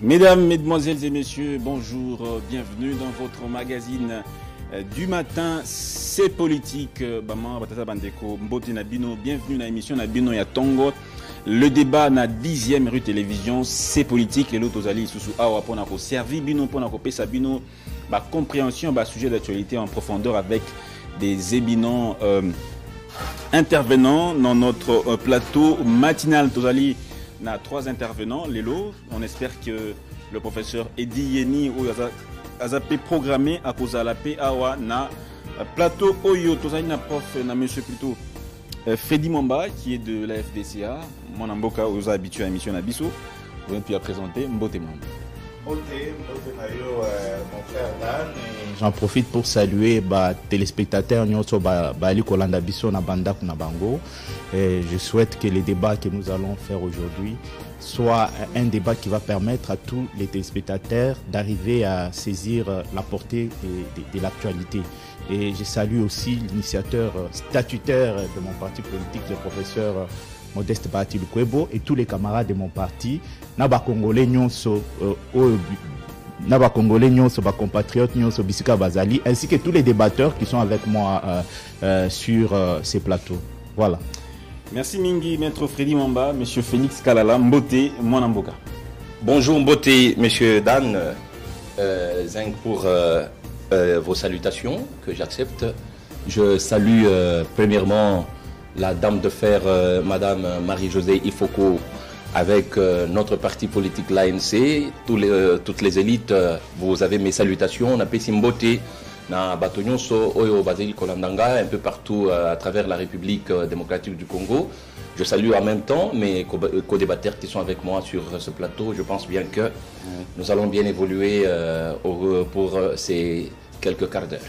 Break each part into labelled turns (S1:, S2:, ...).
S1: Mesdames, Mesdemoiselles et Messieurs, bonjour, bienvenue dans votre magazine du matin, c'est politique. Bienvenue dans l'émission Nabino Yatongo. Le débat na 10e rue télévision, c'est politique. Les autres ali sous awa pour nous servir bino pour nous pesa bino ba compréhension ba sujet d'actualité en profondeur avec des éminents intervenants dans notre plateau matinal. Tozali na 3 intervenants, Lelo. On espère que le professeur Edi Yeni ou Azapé programmé à cause de la paix awa na plateau Oyo. Tozali na prof na monsieur plutôt Freddy Mwamba qui est de la FDCA. Mon amboka aux habitués à l'émission Nabiso. Vous pouvez présenter Mbote Mwamba.
S2: Mon frère Dan. J'en profite pour saluer téléspectateurs Nyoto Bali Kolanda Biso na Banda na Bango. Je souhaite que les débats que nous allons faire aujourd'hui soient un débat qui va permettre à tous les téléspectateurs d'arriver à saisir la portée de l'actualité. Et je salue aussi l'initiateur statutaire de mon parti politique, le professeur Modeste Bahati Lukwebo, et tous les camarades de mon parti, Naba Congolais Nyonso, Naba Congolais Nyonso, ba compatriotes Nyonso, Bisika Bazali, ainsi que tous les débatteurs qui sont avec moi sur ces plateaux. Voilà.
S1: Merci Mingi, maître Freddy Mwamba, monsieur Félix Kalala, Mbote, Mwanamboka.
S3: Bonjour Mbote, monsieur Dan, Zeng pour vos salutations que j'accepte. Je salue premièrement la dame de fer, madame Marie-Josée Ifoko, avec notre parti politique l'ANC, toutes les élites, vous avez mes salutations. On a Pessimbote, na Batonyonso, Oyo Bazeli Kolandanga, un peu partout à travers la République démocratique du Congo. Je salue en même temps mes co-débatteurs qui sont avec moi sur ce plateau. Je pense bien que nous allons bien évoluer pour ces quelques quarts d'heure.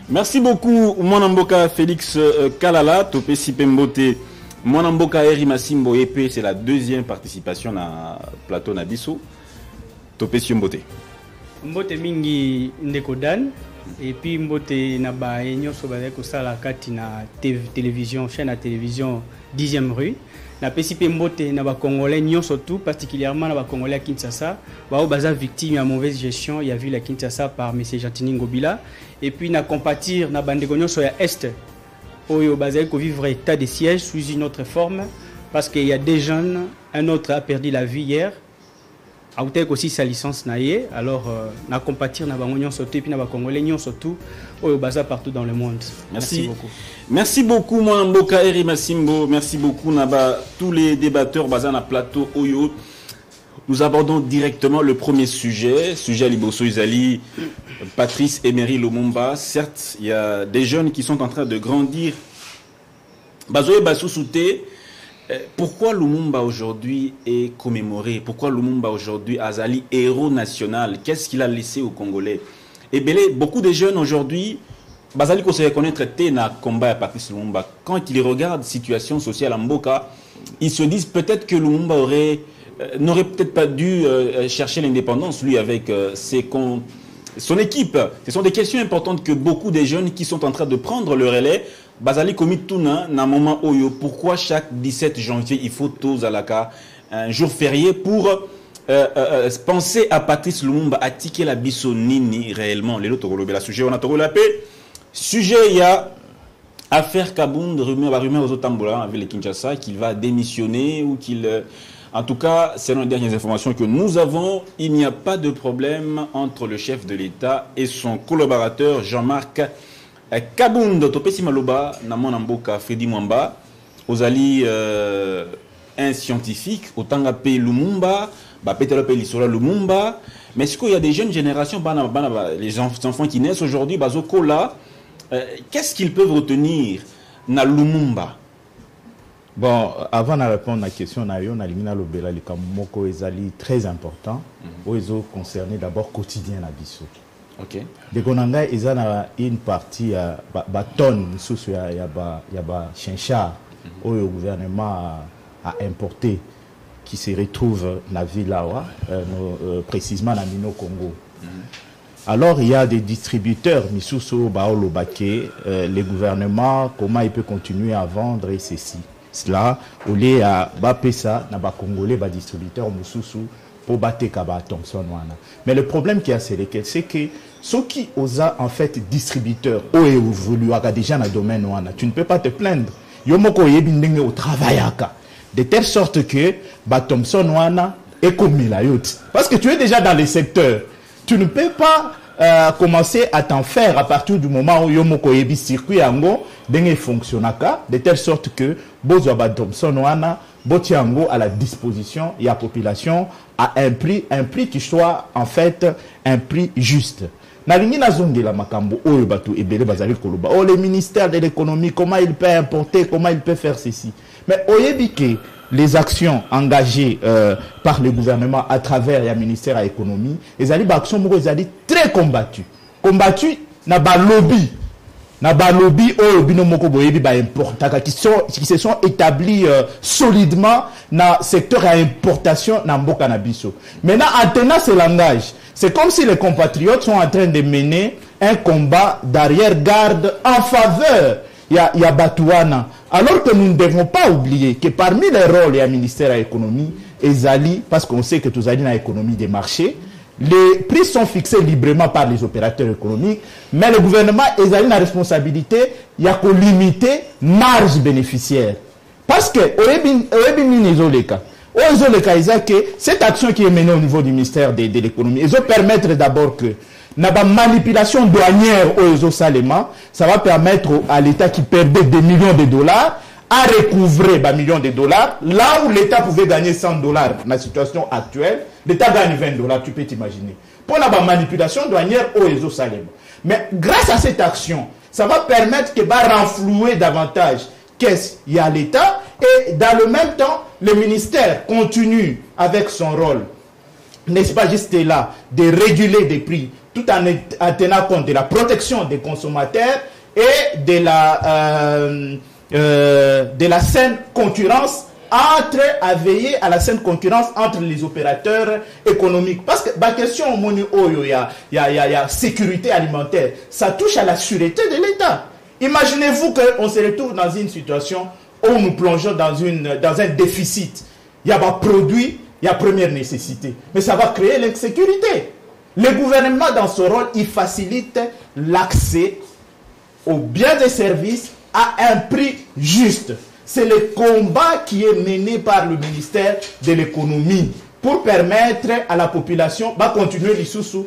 S1: Merci beaucoup, Mwanamboka Félix Kalala, Topé Sipembote, Mwanamboka Eri Massimbo Epe, c'est la 2e participation na plateau Nabiso. Topé Siombote.
S4: Mbote mingi ndeko Dan, et puis Mbote na ba nyonso ba ko sala kati na télévision, chaîne à télévision 10e rue. Na PCP Mbote na ba Congolais nyonso tout, particulièrement na ba Congolais à Kinshasa, ba baza victime à mauvaise gestion, il y a vu la Kinshasa par M. Jatini Ngobila. Et puis na compatir na bandeko nyonso ya Est, oyo baza ko vivre état de siège sous une autre forme, parce qu'il y a des jeunes, un autre a perdu la vie hier. A aussi sa licence naie, alors na compatir na bango nyonso tout et puis na ba Congolais nyonso tout, oyo baza partout dans le monde. Merci beaucoup.
S1: Merci beaucoup Mwanamboka Eri Massimbo, merci beaucoup Naba tous les débatteurs baza na plateau Oyo. Nous abordons directement le premier sujet Liboso Izali, Patrice Emery Lumumba. Certes, il y a des jeunes qui sont en train de grandir. Bazoé Bassousouté, pourquoi Lumumba aujourd'hui est commémoré? Pourquoi Lumumba aujourd'hui Azali héros national? Qu'est-ce qu'il a laissé aux Congolais? Et beaucoup de jeunes aujourd'hui, Bazali qu'on se reconnaître na combat à Patrice Lumumba. Quand ils regardent la situation sociale en Mboka, ils se disent peut-être que Lumumba n'aurait peut-être pas dû chercher l'indépendance, lui, avec son équipe. Ce sont des questions importantes que beaucoup de jeunes qui sont en train de prendre le relais. Bazali Komi Tuna, na moment Oyo, pourquoi chaque 17 janvier, il faut tous à un jour férié pour penser à Patrice Lumumba, à ticker la Bissonini réellement. Les autres, la sujet, on a trouvé la paix. Sujet, il y a affaire Kabound, rumeur aux Otambola, avec les Kinshasa, qu'il va démissionner ou qu'il. En tout cas, selon les dernières informations que nous avons, il n'y a pas de problème entre le chef de l'État et son collaborateur Jean-Marc Kabound. Topesi Maloba, Namon Amboka, Freddy Mwamba, Ozali, un scientifique, Otangapé Lumumba, Petelope Lissola Lumumba. Mais est-ce qu'il y a des jeunes générations, les enfants qui naissent aujourd'hui, Bazokola, qu'est-ce qu'ils peuvent retenir na Lumumba?
S2: Bon, avant de répondre à la question, on a éliminé le Kamoko Ezali très important, où ils ont concerné d'abord quotidien à Bissau.
S1: Ok.
S2: De Gonanga, ils ont une partie, tonne, il y a chinchard, où le gouvernement a importé, qui se retrouve dans la ville là, précisément dans Mino Congo. Alors, il y a des distributeurs, Misuso, Baolo Baké, les gouvernements, comment ils peuvent continuer à vendre ceci. Cela, au lieu à Bapesa, na ba Congolais, ba distributeur Moussoussou, pour battre Kaba Thompson wana. Mais le problème qui a c'est que ceux qui osent en fait distributeurs ou évoluent déjà dans le domaine wana, tu ne peux pas te plaindre. Yomoko yebindenge au travail de telle sorte que Thompson wana est comme Milayot. Parce que tu es déjà dans les secteurs. Tu ne peux pas commencer à t'en faire à partir du moment où Yomoko yebi circuit ango denge fonctionnaka de telle sorte que Bozo Thompson wana Botiango à la disposition et à la population à un prix qui soit en fait un prix juste. Nalingi nazongela makambo oyo batu ebele bazali koloba. Oh, le ministère de l'économie, comment il peut importer, comment il peut faire ceci. Mais oyebike les actions engagées par le gouvernement à travers le ministère de l'économie, les actions très combattues. Combattues na ba lobby. Na ba lobby qui se sont établis solidement dans le secteur d'importation na mboka na biso. Maintenant, en tenant ce langage, c'est comme si les compatriotes sont en train de mener un combat d'arrière-garde en faveur ya Batouana. Alors que nous ne devons pas oublier que parmi les rôles du ministère de l'économie, parce qu'on sait que tout allons dans l'économie des marchés, les prix sont fixés librement par les opérateurs économiques, mais le gouvernement a la responsabilité de limiter marge bénéficiaire. Parce que, cette action qui est menée au niveau du ministère de l'économie, ils vont permettre d'abord que la manipulation douanière aux Salema, ça va permettre à l'État qui perdait des millions de dollars à recouvrer des millions de dollars. Là où l'État pouvait gagner $100 dans la situation actuelle, l'État gagne $20, tu peux t'imaginer. Pour la manipulation douanière aux Salema. Mais grâce à cette action, ça va permettre que va renflouer davantage qu'est-ce qu'il y a à l'État et dans le même temps, le ministère continue avec son rôle, n'est-ce pas juste là, de réguler des prix tout en tenant compte de la protection des consommateurs et de la saine concurrence à veiller à la saine concurrence entre les opérateurs économiques. Parce que la question il y a sécurité alimentaire, ça touche à la sûreté de l'État. Imaginez-vous qu'on se retrouve dans une situation où nous plongeons dans un déficit. Il y a des produits, il y a première nécessité. Mais ça va créer l'insécurité. Le gouvernement, dans son rôle, il facilite l'accès aux biens et services à un prix juste. C'est le combat qui est mené par le ministère de l'économie pour permettre à la population de continuer les sous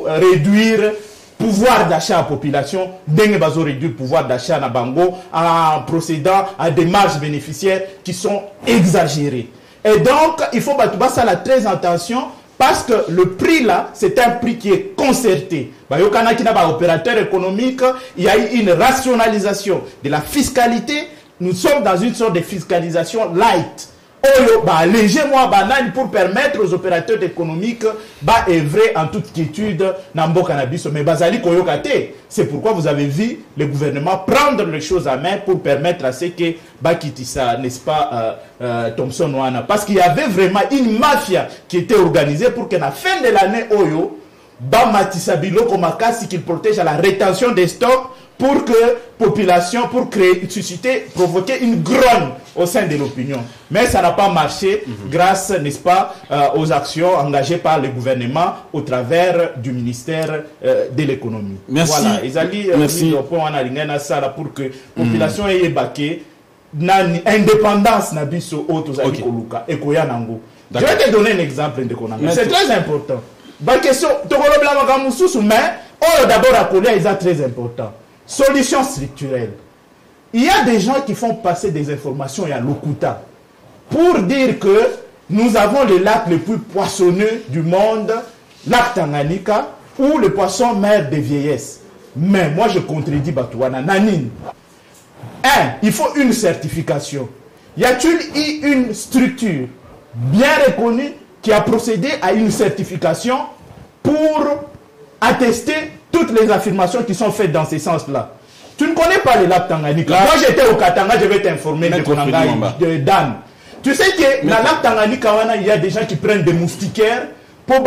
S2: réduire pouvoir d'achat à la population, réduire le pouvoir d'achat à Bango en procédant à des marges bénéficiaires qui sont exagérées. Et donc, il faut ça la très attention parce que le prix là, c'est un prix qui est concerté. Opérateur économique, il y a eu une rationalisation de la fiscalité. Nous sommes dans une sorte de fiscalisation light. Allégez-moi pour permettre aux opérateurs économiques d'œuvrer en toute quiétude dans le cannabis. Mais c'est pourquoi vous avez vu le gouvernement prendre les choses à main pour permettre à ce que Bakitissa, n'est-ce pas, Thompson Wana. Parce qu'il y avait vraiment une mafia qui était organisée pour qu'à la fin de l'année, Matissa Biloko Makasi qu'il protège à la rétention des stocks pour que population, pour provoquer une grogne au sein de l'opinion. Mais ça n'a pas marché grâce, n'est-ce pas, aux actions engagées par le gouvernement au travers du ministère de l'économie.
S1: Merci.
S2: Voilà. Merci. Pour que la population ait baqué l'indépendance na biso autozali koluka et koyanango. Je vais te donner un exemple de Konanga. C'est très important. La question, mais d'abord à Kolia, ils sont très important. Solution structurelle. Il y a des gens qui font passer des informations à l'Okuta pour dire que nous avons le lac le plus poissonneux du monde, lac Tanganyika, ou le poisson mer de vieillesse. Mais moi je contredis Batouana. Nanine. Il faut une certification. Y a-t-il eu une structure bien reconnue qui a procédé à une certification pour attester toutes les affirmations qui sont faites dans ce sens-là? Tu ne connais pas le lac Tanganyika. Moi j'étais au Katanga, je vais t'informer de Dan. Tu sais que dans le lac Tanganyika, il y a des gens qui prennent des moustiquaires pour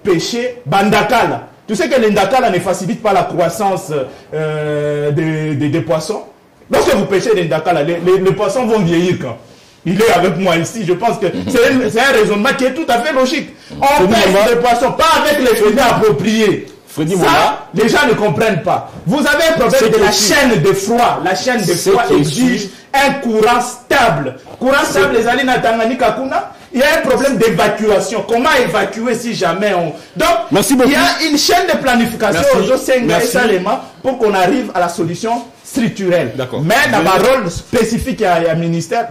S2: pêcher Bandakala. Tu sais que les Ndakala ne facilitent pas la croissance des poissons. Lorsque vous pêchez les Ndakala, les poissons vont vieillir quand il est avec moi ici. Je pense que c'est un raisonnement qui est tout à fait logique. On pêche des poissons, pas avec les fruits appropriés. Ça, les gens ne comprennent pas. Vous avez un problème de la chaîne de froid. La chaîne de froid exige un courant stable. Courant stable, les alliés Tanganyika Kuna, il y a un problème d'évacuation. Comment évacuer si jamais on... Donc, il y a une chaîne de planification pour qu'on arrive à la solution structurelle. Mais dans ma rôle spécifique à un ministère,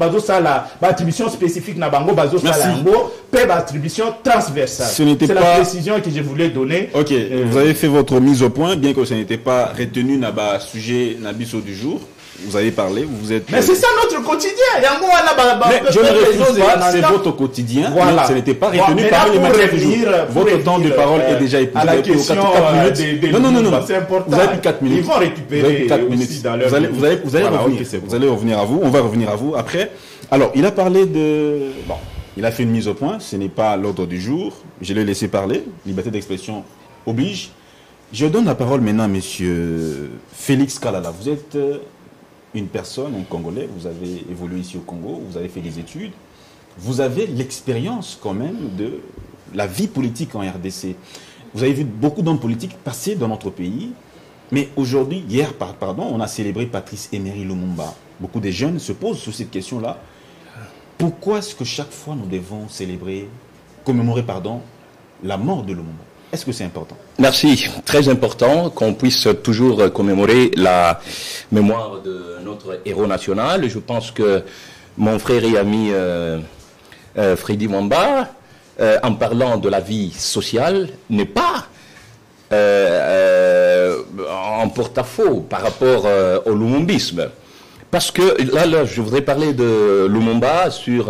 S2: l'attribution spécifique na bango, attribution transversale. C'est la précision que je voulais donner.
S1: Ok, vous avez fait votre mise au point, bien que ce n'était pas retenu dans le sujet Nabiso du jour. Vous avez parlé, vous êtes...
S2: Mais c'est ça notre quotidien.
S1: Mais je ne refuse pas, c'est votre quotidien. Voilà. Ce n'était pas retenu parmi les matières du jour. Votre temps de parole est déjà épuisé.
S2: À la question
S1: non.
S2: C'est important.
S1: Vous avez plus 4 minutes.
S2: Ils vont récupérer 4 minutes.
S1: Vous allez revenir. Vous allez revenir à vous. On va revenir à vous après. Alors, il a parlé de... Bon, il a fait une mise au point. Ce n'est pas l'ordre du jour. Je l'ai laissé parler. Liberté d'expression oblige. Je donne la parole maintenant à monsieur Félix Kalala. Vous êtes... une personne, un Congolais, vous avez évolué ici au Congo, vous avez fait des études, vous avez l'expérience quand même de la vie politique en RDC. Vous avez vu beaucoup d'hommes politiques passer dans notre pays, mais aujourd'hui, hier, on a célébré Patrice Emery Lumumba. Beaucoup de jeunes se posent sur cette question-là. Pourquoi est-ce que chaque fois nous devons commémorer la mort de Lumumba? Est-ce que c'est important?
S3: Merci. Très important qu'on puisse toujours commémorer la mémoire de notre héros national. Je pense que mon frère et ami Freddy Mwamba, en parlant de la vie sociale, n'est pas en porte-à-faux par rapport au lumumbisme. Parce que là, je voudrais parler de Lumumba sur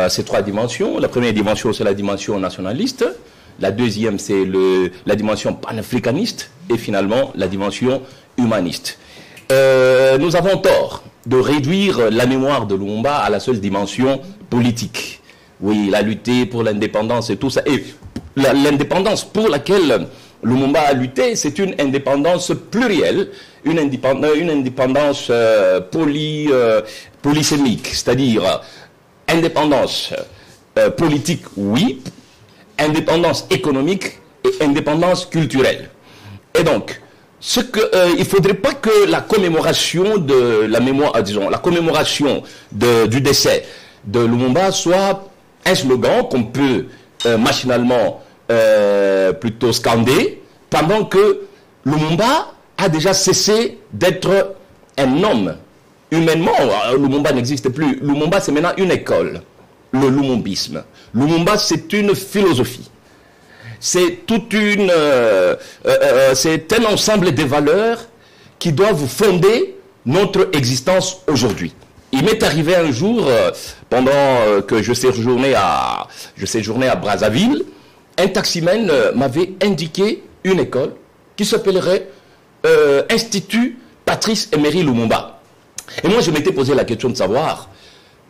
S3: ces 3 dimensions. La première dimension, c'est la dimension nationaliste. La deuxième, c'est la dimension panafricaniste. Et finalement, la dimension humaniste. Nous avons tort de réduire la mémoire de Lumumba à la seule dimension politique. Oui, il a lutté pour l'indépendance et tout ça. Et l'indépendance pour laquelle Lumumba a lutté, c'est une indépendance plurielle, une indépendance polysémique, c'est-à-dire indépendance politique, oui, indépendance économique et indépendance culturelle. Et donc, il ne faudrait pas que la commémoration de la mémoire, la commémoration du décès de Lumumba soit un slogan qu'on peut machinalement plutôt scander, pendant que Lumumba a déjà cessé d'être un homme. Humainement, Lumumba n'existe plus. Lumumba, c'est maintenant une école. Le lumumbisme. Lumumba, c'est une philosophie. C'est c'est un ensemble de valeurs qui doivent fonder notre existence aujourd'hui. Il m'est arrivé un jour, pendant que je séjournais à Brazzaville, un taximène m'avait indiqué une école qui s'appellerait Institut Patrice Emery Lumumba. Et moi, je m'étais posé la question de savoir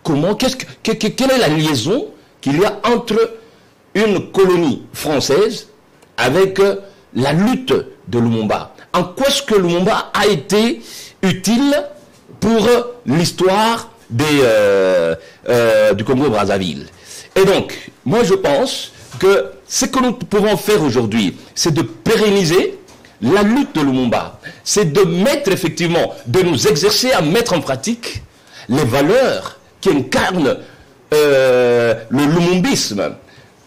S3: quelle est la liaison qu'il y a entre une colonie française avec la lutte de Lumumba. En quoi est-ce que Lumumba a été utile pour l'histoire du Congo-Brazzaville? Et donc, moi je pense que ce que nous pouvons faire aujourd'hui, c'est de pérenniser la lutte de Lumumba. C'est de nous exercer à mettre en pratique les valeurs qui incarnent le lumumbisme.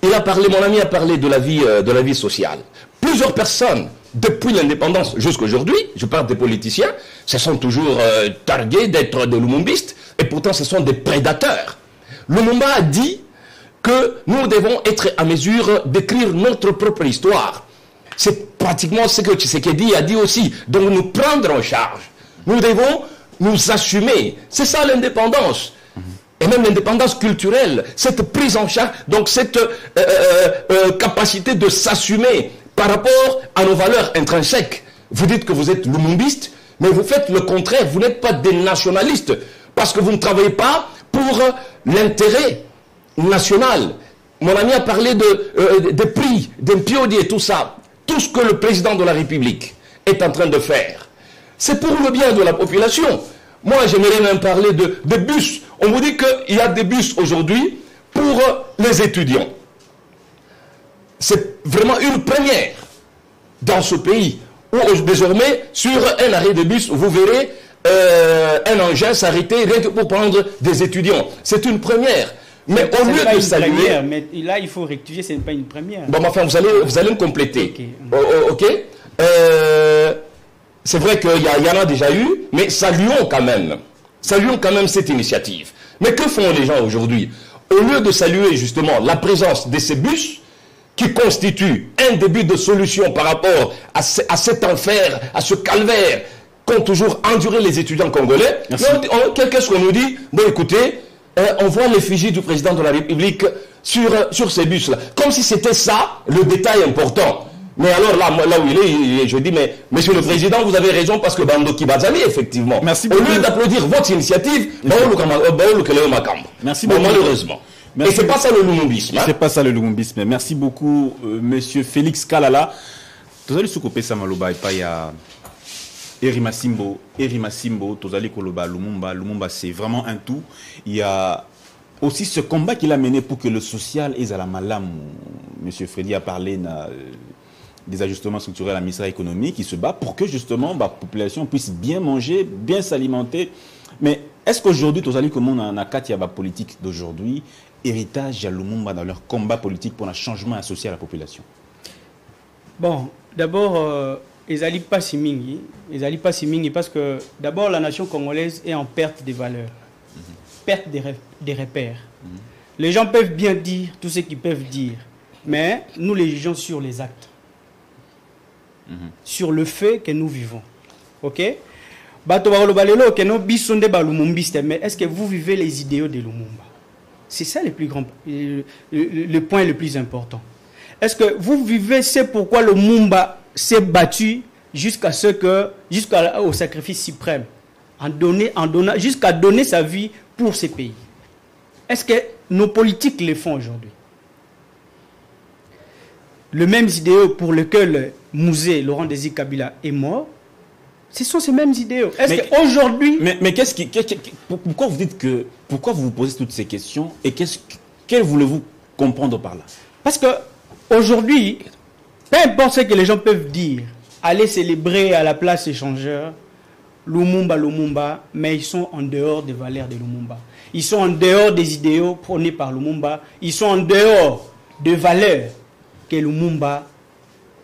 S3: Mon ami a parlé de la vie sociale. Plusieurs personnes, depuis l'indépendance jusqu'à aujourd'hui, je parle des politiciens, se sont toujours targués d'être des lumumbistes, et pourtant ce sont des prédateurs. Lumumba a dit que nous devons être à mesure d'écrire notre propre histoire. C'est pratiquement ce que Tshisekedi a dit aussi. Donc nous prendre en charge. Nous devons nous assumer. C'est ça l'indépendance. Et même l'indépendance culturelle, cette prise en charge, donc cette capacité de s'assumer par rapport à nos valeurs intrinsèques. Vous dites que vous êtes lumumbiste, mais vous faites le contraire. Vous n'êtes pas des nationalistes parce que vous ne travaillez pas pour l'intérêt national. Mon ami a parlé des prix, d'impiodi et tout ça. Tout ce que le président de la République est en train de faire, c'est pour le bien de la population. Moi, j'aimerais même parler de bus. On vous dit qu'il y a des bus aujourd'hui pour les étudiants. C'est vraiment une première dans ce pays où désormais, sur un arrêt de bus, vous verrez un engin s'arrêter rien que pour prendre des étudiants. C'est une première. Mais au lieu de saluer...
S4: Première, mais là, il faut rectifier, ce n'est pas une première.
S3: Bon, enfin, vous allez me compléter. Ok. C'est vrai qu'il y en a déjà eu, mais saluons quand même. Saluons quand même cette initiative. Mais que font les gens aujourd'hui? Au lieu de saluer justement la présence de ces bus, qui constituent un début de solution par rapport à cet enfer, à ce calvaire qu'ont toujours enduré les étudiants congolais, qu'est-ce qu'on nous dit? Bon, écoutez, on voit l'effigie du président de la République sur ces bus-là. Comme si c'était ça, le détail important. Mais alors là où il est, je dis, mais monsieur le président, vous avez raison parce que Bando Kibazali, effectivement. Merci beaucoup. Au lieu d'applaudir votre initiative,
S1: merci beaucoup.
S3: Malheureusement. Merci. Et c'est pas ça le lumumbisme.
S1: C'est pas ça le lumumbisme. Merci beaucoup, monsieur Félix Kalala. Tozali soukope sa maloba et pas ya Eri Massimbo, Tozali Koloba, Lumumba, c'est vraiment un tout. Il y a aussi ce combat qu'il a mené pour que le social est à la malam. Monsieur Freddy a parlé des ajustements structurels à la ministère économique. Il se bat pour que justement la population puisse bien manger, bien s'alimenter. Mais est-ce qu'aujourd'hui, Tozali Komon a Katia politique d'aujourd'hui, héritage à Lumumba dans leur combat politique pour un changement associé à la population?
S4: Bon, d'abord, ils pas si mingi parce que d'abord la nation congolaise est en perte des valeurs, perte des repères. Les gens peuvent bien dire tout ce qu'ils peuvent dire, mais nous les jugeons sur les actes, sur le fait que nous vivons. Ok? Mais est-ce que vous vivez les idéaux de Lumumba? C'est ça le point le plus important. Est-ce que vous vivez c'est pourquoi Lumumba s'est battu jusqu'au sacrifice suprême, jusqu'à donner sa vie pour ces pays? Est-ce que nos politiques le font aujourd'hui? Le même idéal pour lequel Mouzé, Laurent Désir Kabila, est mort, ce sont ces mêmes idéaux. Est-ce qu'aujourd'hui...
S1: Mais pourquoi vous dites que... Pourquoi vous vous posez toutes ces questions et quel voulez-vous comprendre par là?
S4: Parce que aujourd'hui, peu importe ce que les gens peuvent dire, aller célébrer à la place échangeur, Lumumba, mais ils sont en dehors des valeurs de Lumumba. Ils sont en dehors des idéaux prônés par Lumumba. Ils sont en dehors des valeurs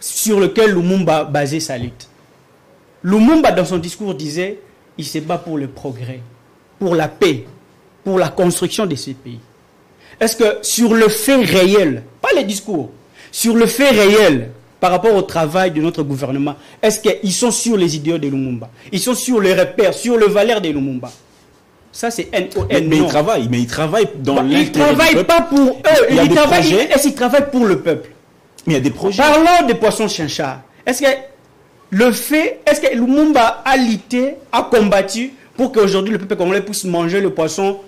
S4: sur lesquelles Lumumba basait sa lutte. Lumumba, dans son discours, disait il se bat pour le progrès, pour la paix, pour la construction de ces pays. Est-ce que sur le fait réel, pas les discours, sur le fait réel, par rapport au travail de notre gouvernement, est-ce qu'ils sont sur les idéaux de Lumumba? Ils sont sur les repères, sur les valeurs de Lumumba? Ça, c'est
S1: mais ils travaillent dans l'intérêt.
S4: Ils ne travaillent pas pour eux. Ils travaillent pour le peuple.
S1: Mais il y a des projets.
S4: Parlons des poissons chinchards. Est-ce que Lumumba a lutté, a combattu pour qu'aujourd'hui le peuple congolais puisse manger le poisson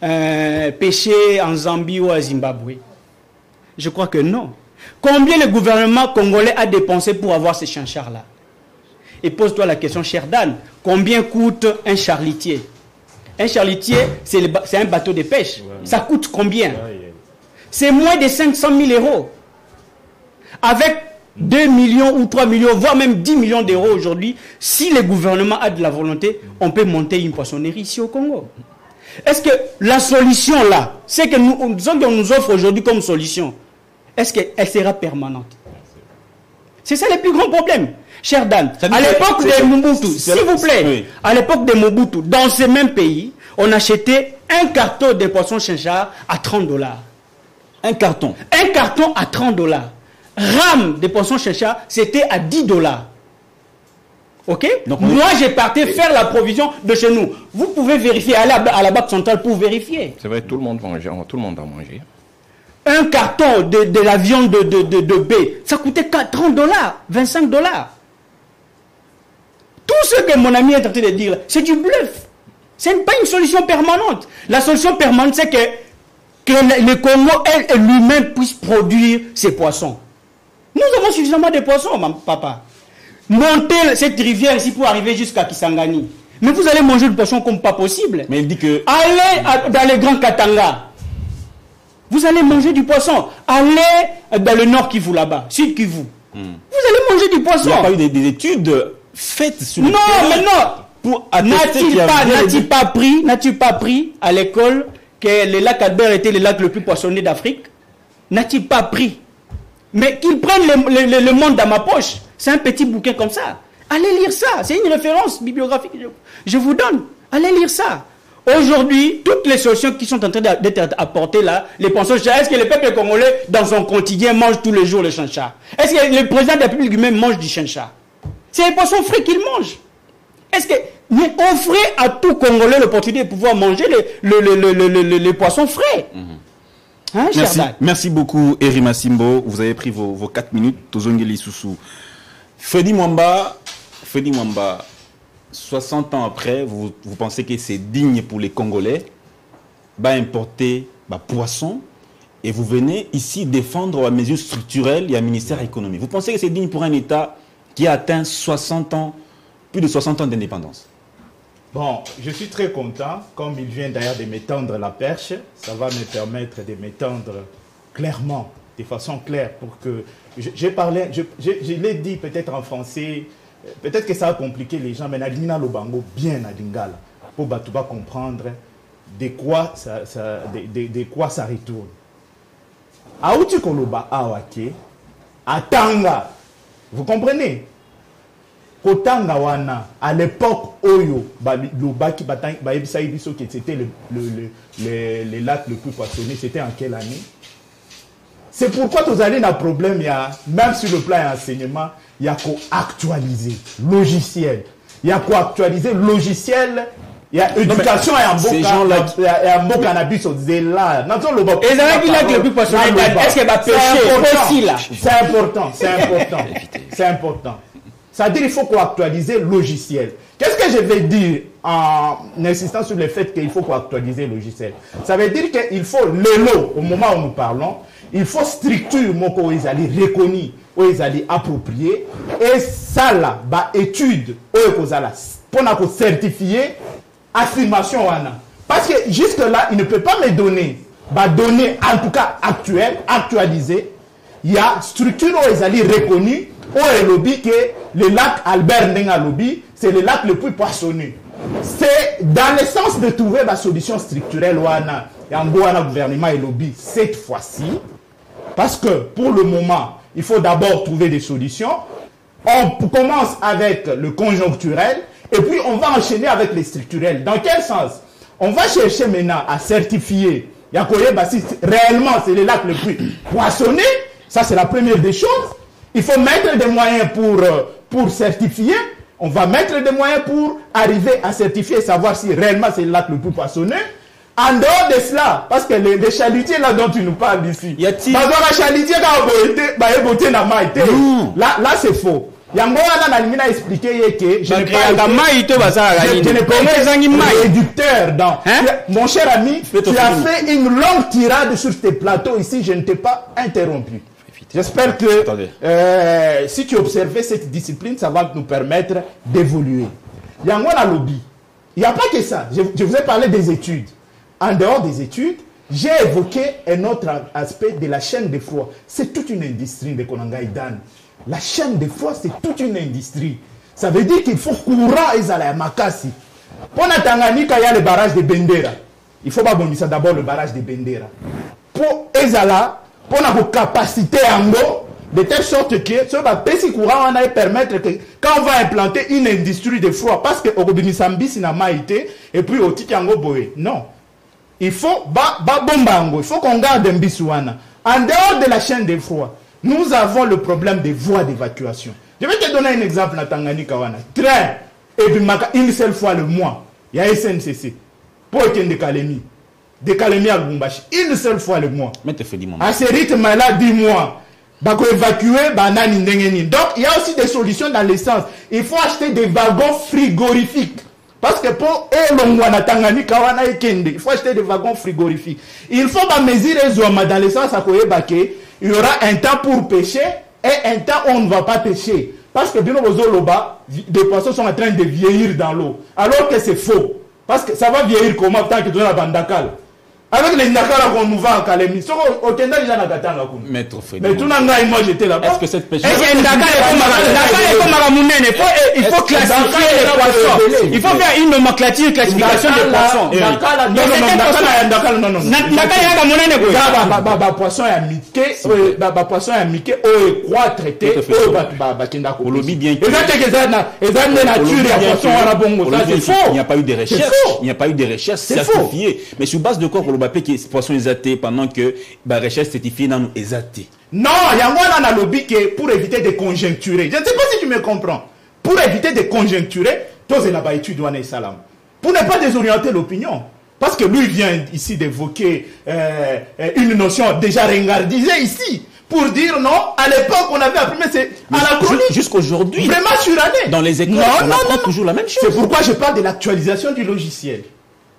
S4: pêché en Zambie ou à Zimbabwe? Je crois que non. Combien le gouvernement congolais a dépensé pour avoir ces chinchards-là? Et pose-toi la question, cher Dan, combien coûte un charlitier? Un charlitier, c'est un bateau de pêche. Ouais. Ça coûte combien? C'est moins de 500 000 euros. Avec 2 millions ou 3 millions, voire même 10 millions d'euros aujourd'hui, si le gouvernement a de la volonté, on peut monter une poissonnerie ici au Congo. Est-ce que la solution là, c'est que qu'on nous offre aujourd'hui comme solution, est-ce qu'elle sera permanente? C'est ça le plus grand problème. Cher Dan, à l'époque de Mobutu, s'il vous plaît, oui. À l'époque de Mobutu, dans ces mêmes pays, on achetait un carton de poissons chinchards à $30.
S1: Un carton?
S4: Un carton à $30. Rame de poissons chinchards, c'était à $10. Ok? Donc, moi, j'ai parti faire la provision de chez nous. Vous pouvez vérifier, aller à la Banque centrale pour vérifier.
S3: C'est vrai, tout le monde a mangé.
S4: Un carton de la viande de bœuf, ça coûtait $30, $25. Tout ce que mon ami est en train de dire, c'est du bluff. Ce n'est pas une solution permanente. La solution permanente, c'est que le Congo lui-même puisse produire ses poissons. Nous avons suffisamment de poissons, papa. Monter cette rivière ici pour arriver jusqu'à Kisangani. Mais vous allez manger du poisson comme pas possible.
S1: Mais il dit que...
S4: Allez dans les grands Katanga. Vous allez manger du poisson. Allez dans le nord Kivu là-bas, sud Kivu. Vous allez manger du poisson.
S1: Il n'y a pas eu des études faites sur le
S4: non,
S1: terrain
S4: mais non.
S1: Pour attester
S4: N'as-tu pas pris à l'école que le lac Albert était le lac le plus poissonné d'Afrique? N'as-tu pas pris? Mais qu'ils prennent le monde dans ma poche. C'est un petit bouquin comme ça. Allez lire ça. C'est une référence bibliographique. Je vous donne. Allez lire ça. Aujourd'hui, toutes les solutions qui sont en train d'être apportées là, les penseurs, est-ce que le peuple congolais, dans son quotidien, mange tous les jours le chancha? Est-ce que le président de la République lui-même mange du chancha? C'est les poissons frais qu'il mange. Est-ce que vous offrez à tout Congolais l'opportunité de pouvoir manger les poissons frais? Hein,
S1: merci beaucoup, Eri Massimbo. Vous avez pris vos 4 minutes. Tozongeli Soussou. Freddy Mwamba, 60 ans après, vous pensez que c'est digne pour les Congolais d'importer poisson et vous venez ici défendre la mesure structurelle et le ministère économique. Vous pensez que c'est digne pour un État qui a atteint 60 ans, plus de 60 ans d'indépendance?
S2: Bon, je suis très content, comme il vient d'ailleurs de m'étendre la perche, ça va me permettre de m'étendre clairement, de façon claire, pour que... je l'ai dit peut-être en français, peut-être que ça a compliqué les gens, mais Nadina Lobango, bien à Lingala, pour Batouba comprendre de quoi ça retourne. Aouti Koloba Awake, Atanga, vous comprenez? Kotanga wana, à l'époque Oyo, c'était le lac le plus poissonné, c'était en quelle année? C'est pourquoi vous allez un problème, même sur le plan enseignement, il y a qu'à actualiser logiciel. Il y a qu'à actualiser logiciel. Il y a éducation et un beau cannabis au zéla.
S4: Et là, il a le plus poissonné. Est-ce qu'il va pêcher aussi là?
S2: C'est important. C'est-à-dire qu'il faut qu'on actualise le logiciel. Qu'est-ce que je vais dire en insistant sur le fait qu'il faut qu'on actualise le logiciel? Ça veut dire qu'il faut l'élo, au moment où nous parlons, il faut structure où ils allaient reconnue, où ils allaient approprier, et ça là, étude, où ils allaient pour certifier affirmation. Parce que jusque-là, il ne peut pas me donner, données en tout cas actualisées. Il y a structure où ils allaient reconnue, où est lobby que le lac Albert Ndenga lobby, c'est le lac le plus poissonneux. C'est dans le sens de trouver la solution structurelle où le gouvernement et lobby cette fois-ci. Parce que pour le moment, il faut d'abord trouver des solutions. On commence avec le conjoncturel et puis on va enchaîner avec les structurels. Dans quel sens? On va chercher maintenant à certifier si réellement c'est le lac le plus poissonné. Ça, c'est la première des choses. Il faut mettre des moyens pour certifier. On va mettre des moyens pour arriver à certifier et savoir si réellement c'est le lac le plus poissonneux. En dehors de cela, parce que les chalutiers là dont tu nous parles ici, là c'est faux. Yangoana expliqué que je n'ai pas réducteur dans. Mon cher ami, tu as fait une longue tirade sur tes plateaux ici, je ne t'ai pas interrompu. J'espère que si tu observais cette discipline, ça va nous permettre d'évoluer. Yangoana lobby. Il n'y a pas que ça. Je vous ai parlé des études. En dehors des études, j'ai évoqué un autre aspect de la chaîne de froid. C'est toute une industrie de Konangaïdan. La chaîne de froid, c'est toute une industrie. Ça veut dire qu'il faut courant et à Makassi. Pour la Tanganyika, il y a le barrage de Bendera. Il faut pas bondir ça d'abord le barrage de Bendera. Pour Ezala, pour la capacité en eau, de telle sorte que ce petit courant va permettre que quand on va implanter une industrie de froid, parce que au Binisambi, c'est n'a été, et puis au Tikango Boé. Non. Il faut il faut qu'on garde un bisouana. En dehors de la chaîne de froid, nous avons le problème des voies d'évacuation. Je vais te donner un exemple dans Tanganyika. Train et Bimaka une seule fois le mois. Il y a SNCC. Pour qu'il y ait de Kalemi à Lubumbashi. Une seule fois le mois. À ce rythme-là, 10 mois. Donc il y a aussi des solutions dans l'essence. Il faut acheter des wagons frigorifiques. Parce que pour il faut acheter des wagons frigorifiques. Il faut mesurer dans le sens à il y aura un temps pour pêcher et un temps où on ne va pas pêcher. parce que Bino Bozoloba, des poissons sont en train de vieillir dans l'eau. Alors que c'est faux. Parce que ça va vieillir comment tant que tu as la bandakal. Avec les Ndakala qu'on nous vend en Kalemi, au Kenda, il y a un Gatanga.
S1: Maître Frédéric.
S2: Mais tout le monde, moi j'étais là-bas.
S1: Est-ce que cette pêche.
S4: Il faut classifier les poissons. Il faut faire une nomenclature, une classification des poissons.
S2: Poisson à Mickey, poisson à Mickey, quoi traité,
S1: il n'y a pas eu de recherche. Il n'y a pas eu de recherche certifiée. Mais sur base de quoi pour le papier que ces poissons exatés pendant que la recherche certifiée n'a nous exaté?
S2: Non, il y a un lobby qui pour éviter de conjecturer. Je ne sais pas si tu me comprends. Pour éviter de conjecturer, tous là-bas études salam. Pour ne pas désorienter l'opinion. Parce que lui vient ici d'évoquer une notion déjà ringardisée ici. Pour dire non, à l'époque on avait appris, mais c'est à la chronique.
S1: Jusqu'aujourd'hui.
S2: Vraiment surannée.
S1: Dans les écoles, on apprend toujours la même chose.
S2: C'est pourquoi je parle de l'actualisation du logiciel.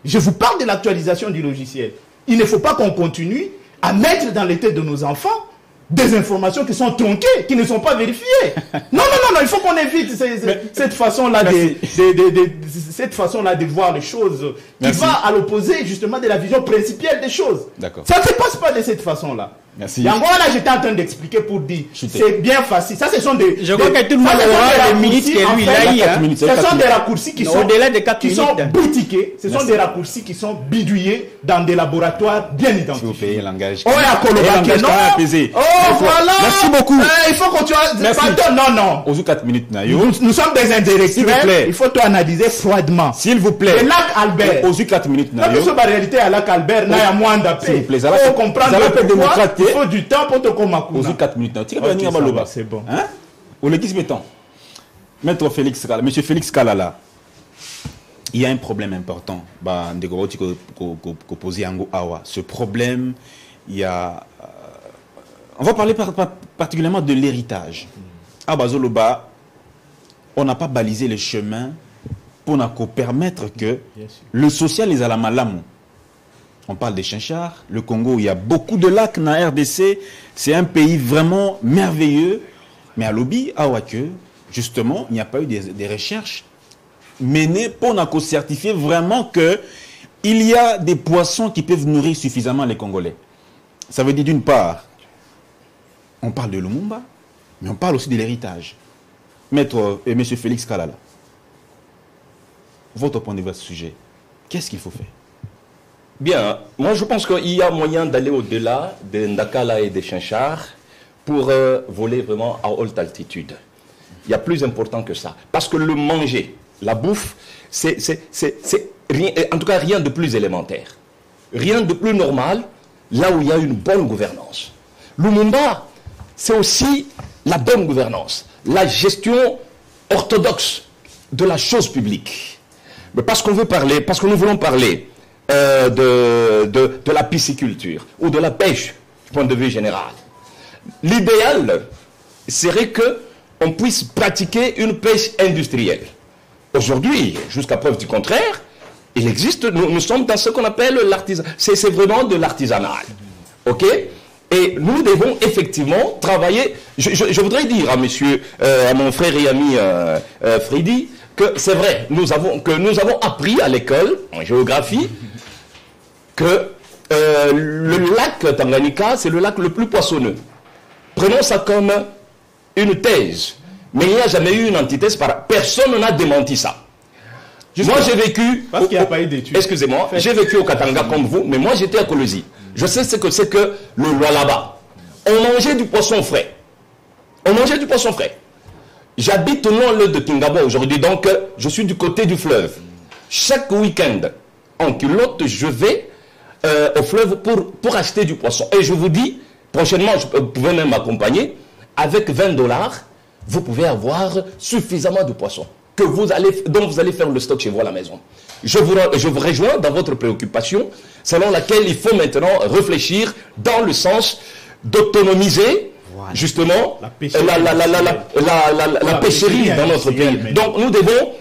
S2: Je vous parle de l'actualisation du logiciel. Il ne faut pas qu'on continue à mettre dans les têtes de nos enfants des informations qui sont tronquées, qui ne sont pas vérifiées. Non, il faut qu'on évite cette façon-là de voir les choses qui va à l'opposé justement de la vision principielle des choses. Ça ne se passe pas de cette façon-là.
S1: Merci.
S2: Et encore là, j'étais en train d'expliquer pour dire, c'est bien facile. Ça, ce sont des...
S4: Je crois que tout le monde aura les minutes que lui,
S2: ce sont des raccourcis qui sont
S4: au-delà de 4 minutes.
S2: boutiqués. Ce sont des raccourcis qui sont bidouillés dans des laboratoires bien identifiés.
S1: Si vous payez langage.
S2: Oh,
S1: apaisé.
S2: Oh, voilà.
S1: Merci beaucoup.
S2: Il faut que tu as... Non.
S1: Aux 4 minutes,
S2: nous sommes des intellectuels. Il faut tout analyser froidement.
S1: S'il vous plaît.
S2: Le lac Albert.
S1: Aux 4 minutes,
S2: la réalité à lac Albert, n'a moins d'appel.
S1: S'il vous plaît.
S2: Il faut comprendre pourquoi il faut du temps pour te commander.
S1: Aux 4 minutes.
S2: C'est bon.
S1: Hein? Au législateur. Maître Félix Kalala. Monsieur Félix Kalala. Il y a un problème important. Ce problème, il y a... On va parler particulièrement de l'héritage. À Bazoloba, on n'a pas balisé les chemins pour permettre que le social est à la malamu. On parle des chinchards. Le Congo, il y a beaucoup de lacs dans la RDC. C'est un pays vraiment merveilleux. Mais à Lobi, à Ouake, justement, il n'y a pas eu des recherches menées pour certifier vraiment qu'il y a des poissons qui peuvent nourrir suffisamment les Congolais. Ça veut dire d'une part, on parle de Lumumba, mais on parle aussi de l'héritage. Maître et Monsieur Félix Kalala, votre point de vue à ce sujet, qu'est-ce qu'il faut faire?
S3: Bien, moi je pense qu'il y a moyen d'aller au-delà des Ndakala et des Chinchards pour voler vraiment à haute altitude. Il y a plus important que ça. Parce que le manger, la bouffe, c'est rien, en tout cas rien de plus élémentaire. Rien de plus normal là où il y a une bonne gouvernance. Lumumba, c'est aussi la bonne gouvernance, la gestion orthodoxe de la chose publique. Mais parce qu'on veut parler, parce que nous voulons parler de la pisciculture ou de la pêche du point de vue général. L'idéal serait qu'on puisse pratiquer une pêche industrielle. Aujourd'hui, jusqu'à preuve du contraire, il existe, nous sommes dans ce qu'on appelle l'artisanat. C'est vraiment de l'artisanal. OK? Et nous devons effectivement travailler. Je voudrais dire à monsieur, à mon frère et ami Freddy, que c'est vrai, nous avons appris à l'école, en géographie, que le lac Tanganyika, c'est le lac le plus poissonneux. Prenons ça comme une thèse. Mais il n'y a jamais eu une antithèse. Personne n'a démenti ça. Moi, j'ai vécu...
S2: Parce qu'il n'y a pas eu d'études.
S3: Excusez-moi, j'ai vécu au Katanga comme vous, mais moi, j'étais à Colosie. Je sais ce que c'est que le roi là-bas. On mangeait du poisson frais. J'habite non loin de Kingabo aujourd'hui, donc je suis du côté du fleuve. Chaque week-end, en culotte, je vais au fleuve pour acheter du poisson. Et je vous dis, prochainement, vous pouvez même m'accompagner, avec 20 $, vous pouvez avoir suffisamment de poissons dont vous allez faire le stock chez vous à la maison. Je vous rejoins dans votre préoccupation, selon laquelle il faut maintenant réfléchir dans le sens d'autonomiser justement la pêcherie dans notre pays. Donc nous devons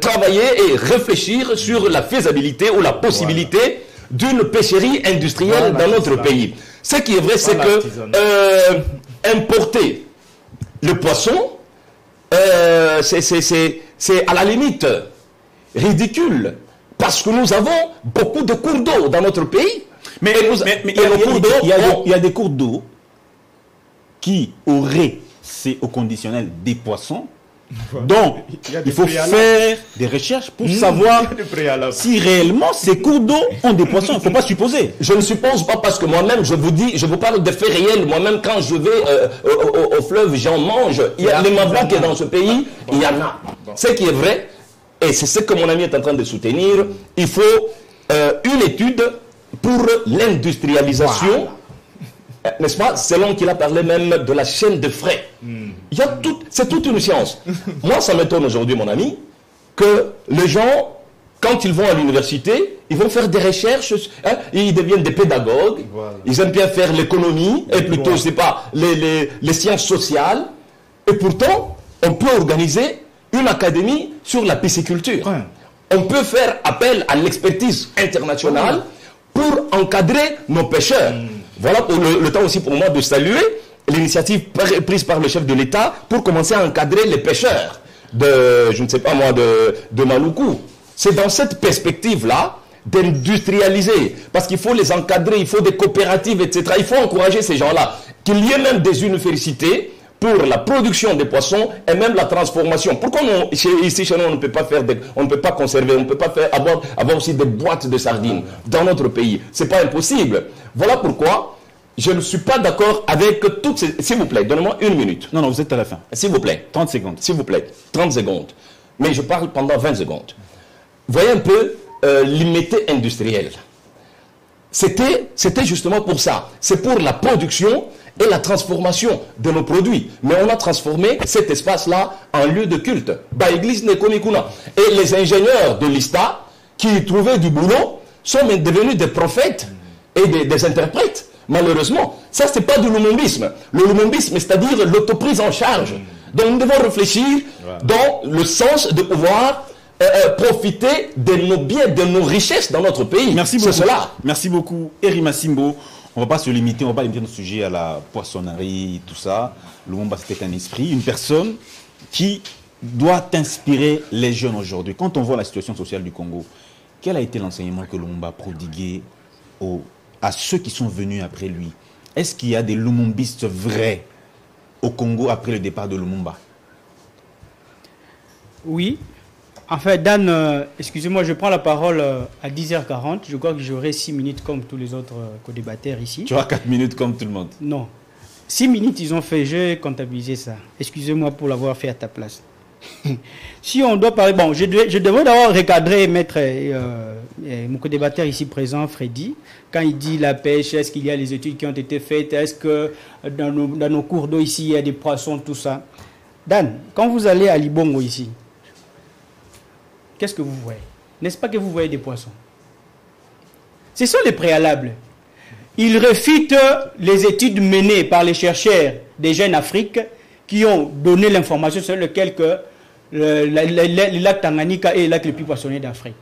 S3: travailler et réfléchir sur la faisabilité ou la possibilité d'une pêcherie industrielle dans notre pays. Ce qui est vrai, c'est que importer le poisson c'est à la limite ridicule. Parce que nous avons beaucoup de cours d'eau dans notre pays.
S1: Mais il y a des cours d'eau qui auraient, c'est au conditionnel, des poissons. Donc, il faut faire des recherches pour savoir si réellement ces cours d'eau ont des poissons. Il ne faut pas supposer.
S3: Je ne suppose pas parce que moi-même, je vous parle de faits réels. Moi-même, quand je vais au fleuve, j'en mange. Il y a les mavlas qui est dans ce pays, il y en a. Ce qui est vrai, et c'est ce que mon ami est en train de soutenir, il faut une étude pour l'industrialisation. N'est-ce pas? Selon qu'il a parlé même de la chaîne de frais. C'est toute une science. Moi, ça m'étonne aujourd'hui, mon ami, que les gens, quand ils vont à l'université, ils vont faire des recherches, hein, ils deviennent des pédagogues, ils aiment bien faire l'économie, et plutôt, je sais pas, les sciences sociales, et pourtant, on peut organiser une académie sur la pisciculture. On peut faire appel à l'expertise internationale pour encadrer nos pêcheurs. Voilà pour le temps aussi pour moi de saluer l'initiative prise par le chef de l'État pour commencer à encadrer les pêcheurs de, je ne sais pas moi, de Maluku. C'est dans cette perspective-là d'industrialiser, parce qu'il faut les encadrer, il faut des coopératives, etc. Il faut encourager ces gens-là. Qu'il y ait même des universités pour la production des poissons et même la transformation. Pourquoi ici chez nous on ne peut pas faire on ne peut pas conserver, on ne peut pas avoir aussi des boîtes de sardines dans notre pays? C'est pas impossible. Voilà pourquoi je ne suis pas d'accord avec toutes ces... S'il vous plaît, donnez-moi une minute.
S1: Non, vous êtes à la fin.
S3: S'il vous plaît.
S1: 30 secondes.
S3: S'il vous plaît. 30 secondes. Mais je parle pendant 20 secondes. Voyez un peu l'immédiat industriel. C'était justement pour ça. C'est pour la production et la transformation de nos produits. Mais on a transformé cet espace-là en lieu de culte. Et les ingénieurs de l'ISTA qui trouvaient du boulot sont devenus des prophètes et des interprètes. Malheureusement, ça c'est pas du lumumbisme. Le lumumbisme, c'est-à-dire l'autoprise en charge. Donc nous devons réfléchir dans le sens de pouvoir profiter de nos biens, de nos richesses dans notre pays.
S1: Merci beaucoup. Merci beaucoup, Eri Massimbo. On ne va pas se limiter, on va pas limiter notre sujet à la poissonnerie, tout ça. Lumumba, c'était un esprit, une personne qui doit inspirer les jeunes aujourd'hui. Quand on voit la situation sociale du Congo, quel a été l'enseignement que Lumumba a prodigué à ceux qui sont venus après lui? Est-ce qu'il y a des lumumbistes vrais au Congo après le départ de Lumumba?
S4: Oui. En fait, Dan, excusez-moi, je prends la parole à 10h40. Je crois que j'aurai 6 minutes comme tous les autres co-débatteurs ici.
S1: Tu auras 4 minutes comme tout le monde.
S4: Non. 6 minutes, ils ont fait. J'ai comptabilisé ça. Excusez-moi pour l'avoir fait à ta place. Si on doit parler... Bon, je devrais d'abord recadrer et mettre mon co-débatteur ici présent, Freddy, quand il dit la pêche, est-ce qu'il y a les études qui ont été faites, est-ce que dans nos cours d'eau ici, il y a des poissons, tout ça. Dan, quand vous allez à Libongo ici, qu'est-ce que vous voyez? N'est-ce pas que vous voyez des poissons? Ce sont les préalables. Ils refutent les études menées par les chercheurs des jeunes Afrique qui ont donné l'information sur lequel que le lac Tanganyika est le lac le plus poissonnier d'Afrique.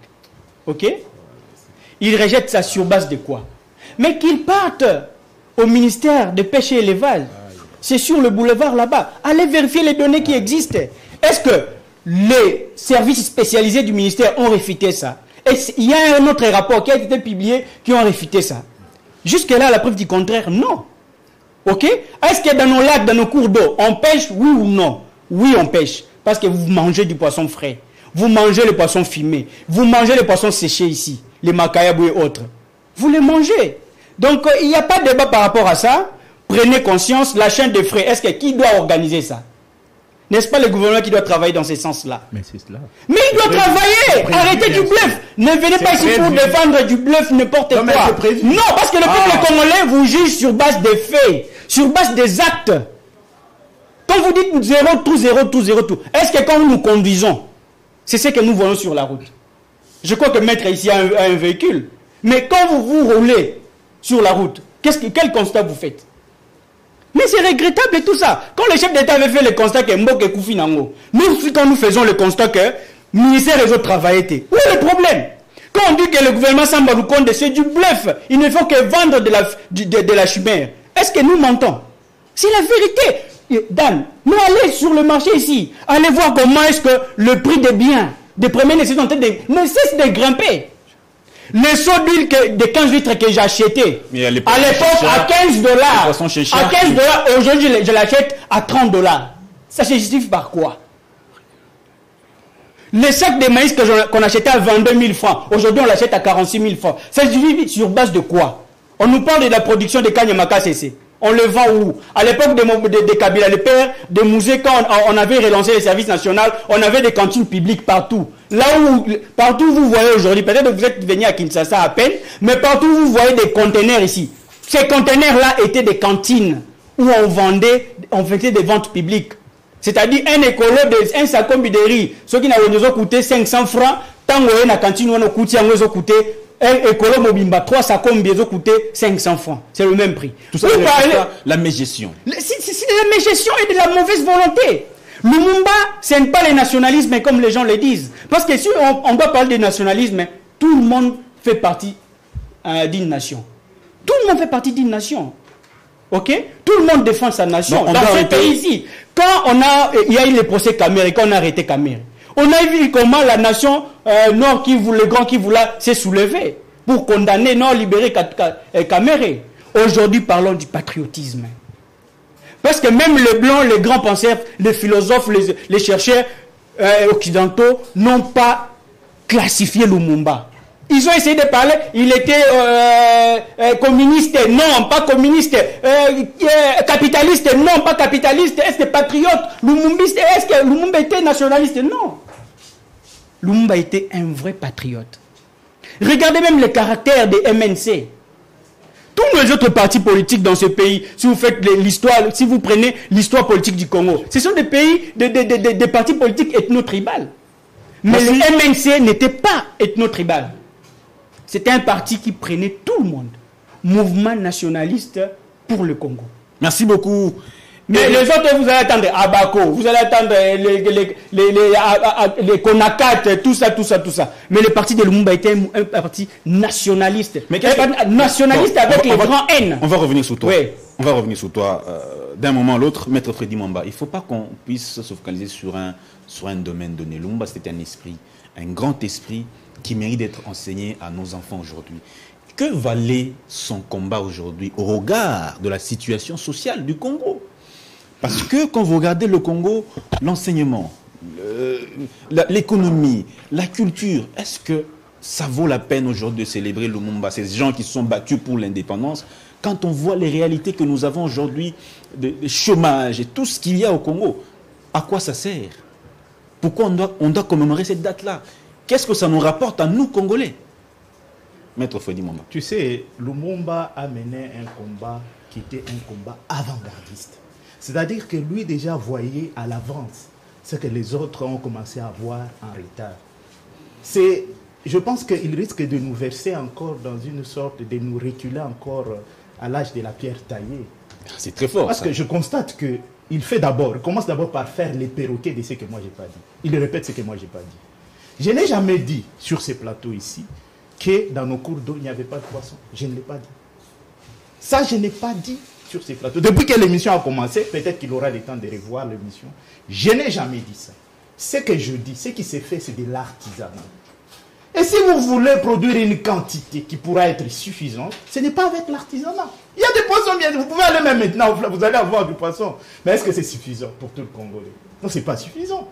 S4: Ok? Ils rejettent ça sur base de quoi? Mais qu'ils partent au ministère de pêche et élevage. C'est sur le boulevard là-bas. Allez vérifier les données qui existent. Est-ce que les services spécialisés du ministère ont réfuté ça? Et il y a un autre rapport qui a été publié qui ont réfuté ça. Jusque-là, la preuve du contraire, non. Ok? Est-ce que dans nos lacs, dans nos cours d'eau, on pêche, oui ou non? Oui, on pêche. Parce que vous mangez du poisson frais. Vous mangez le poisson fumé. Vous mangez le poisson séché ici. Les macayabou et autres. Vous les mangez. Donc, il n'y a pas de débat par rapport à ça. Prenez conscience, la chaîne de frais, est-ce que qui doit organiser ça? N'est-ce pas le gouvernement qui doit travailler dans ce sens-là?
S2: Mais c'est cela.
S4: Mais il doit travailler. Arrêtez du bluff. Ne venez pas ici pour défendre du bluff n'importe quoi. Non, parce que le peuple congolais vous juge sur base des faits, sur base des actes. Quand vous dites zéro, tout, est-ce que quand nous conduisons, c'est ce que nous voyons sur la route? Je crois que maître ici a un véhicule. Mais quand vous roulez sur la route, quel constat vous faites? Mais c'est regrettable et tout ça. Quand le chef d'État avait fait le constat que Mboke Koufi Nango, quand nous faisons le constat que le ministère des autres travaillait, où est le problème? Quand on dit que le gouvernement Samba Lukonde, c'est du bluff, il ne faut que vendre de la chimère. Est-ce que nous mentons? C'est la vérité. Dan, mais allez sur le marché ici. Allez voir comment est-ce que le prix des biens, des premières nécessités, ne cesse de grimper. Le seau d'huile de 15 litres que j'ai acheté, à l'époque, à 15 dollars. À 15 dollars, aujourd'hui, je l'achète à 30 dollars. Ça se justifie par quoi? Le sac de maïs qu'on achetait à 22 000 francs, aujourd'hui, on l'achète à 46 000 francs. Ça se justifie sur base de quoi? On nous parle de la production de Kanyamaka CC. On le vend où? À l'époque de Kabila, le père de Mouzé, quand on avait relancé les services nationaux, on avait des cantines publiques partout. Là où, partout vous voyez aujourd'hui, peut-être que vous êtes venu à Kinshasa à peine, mais partout vous voyez des conteneurs ici. Ces conteneurs-là étaient des cantines où on faisait des ventes publiques. C'est-à-dire un écolo, un sacombi de riz, ceux qui n'avaient coûté 500 francs, tant que la cantine où on a coûté un écolo mobimba, 3 sacs bien coûté 500 francs. C'est le même prix.
S1: Tout ça, la mégestion.
S4: C'est de la mégestion et de la mauvaise volonté. Lumumba, ce n'est pas le nationalisme comme les gens le disent. Parce que si on doit parler de nationalisme, tout le monde fait partie d'une nation. Tout le monde fait partie d'une nation. Ok? Tout le monde défend sa nation. Dans ce pays-ci, quand il y a eu les procès Kamere, quand on a arrêté Kamere, on a vu comment la nation Nord Kivu, le Grand Kivu là, s'est soulevée pour condamner, non libérer Kamere. Aujourd'hui, parlons du patriotisme. Parce que même les Blancs, les grands penseurs, les philosophes, les chercheurs occidentaux n'ont pas classifié Lumumba. Ils ont essayé de parler, il était communiste, non, pas communiste, capitaliste, non, pas capitaliste, est-ce que patriote, Lumumbiste, est-ce que Lumumba était nationaliste? Non. Lumumba était un vrai patriote. Regardez même le caractère des MNC. Tous les autres partis politiques dans ce pays, si vous faites l'histoire, si vous prenez l'histoire politique du Congo, ce sont des pays, des partis politiques ethno-tribales. Mais le MNC n'était pas ethno-tribal. C'était un parti qui prenait tout le monde. Mouvement nationaliste pour le Congo.
S1: Merci beaucoup.
S4: Mais les autres, vous allez attendre Abako, vous allez attendre les Konakat, tout ça. Mais le parti de Lumumba était un parti nationaliste.
S1: Mais
S4: nationaliste avec les grands N.
S1: On va revenir sur toi.
S4: Oui.
S1: On va revenir sur toi. D'un moment à l'autre, Maître Freddy Mwamba, il ne faut pas qu'on puisse se focaliser sur un domaine donné. Lumumba, c'était un esprit, un grand esprit qui mérite d'être enseigné à nos enfants aujourd'hui. Que valait son combat aujourd'hui au regard de la situation sociale du Congo? Parce que quand vous regardez le Congo, l'enseignement, l'économie, la culture, est-ce que ça vaut la peine aujourd'hui de célébrer Lumumba, ces gens qui se sont battus pour l'indépendance, quand on voit les réalités que nous avons aujourd'hui, de chômage et tout ce qu'il y a au Congo, à quoi ça sert? Pourquoi on doit commémorer cette date-là? Qu'est-ce que ça nous rapporte à nous, Congolais? Maître Freddy Mwamba.
S2: Tu sais, Lumumba a mené un combat qui était un combat avant-gardiste. C'est-à-dire que lui déjà voyait à l'avance ce que les autres ont commencé à voir en retard. Je pense qu'il risque de nous verser encore dans une sorte de nous reculer encore à l'âge de la pierre taillée.
S1: C'est très fort.
S2: Parce que je constate qu'il commence d'abord par faire les perroquets de ce que moi j'ai pas dit. Il répète ce que moi j'ai pas dit. Je n'ai jamais dit sur ces plateaux ici que dans nos cours d'eau il n'y avait pas de poissons. Je ne l'ai pas dit. Ça, je n'ai pas dit sur ces plateaux. Depuis que l'émission a commencé, peut-être qu'il aura le temps de revoir l'émission. Je n'ai jamais dit ça. Ce que je dis, ce qui s'est fait, c'est de l'artisanat. Et si vous voulez produire une quantité qui pourra être suffisante, ce n'est pas avec l'artisanat. Il y a des poissons bien, vous pouvez aller même maintenant, vous allez avoir du poisson. Mais est-ce que c'est suffisant pour tout le Congolais? Non, ce n'est pas suffisant.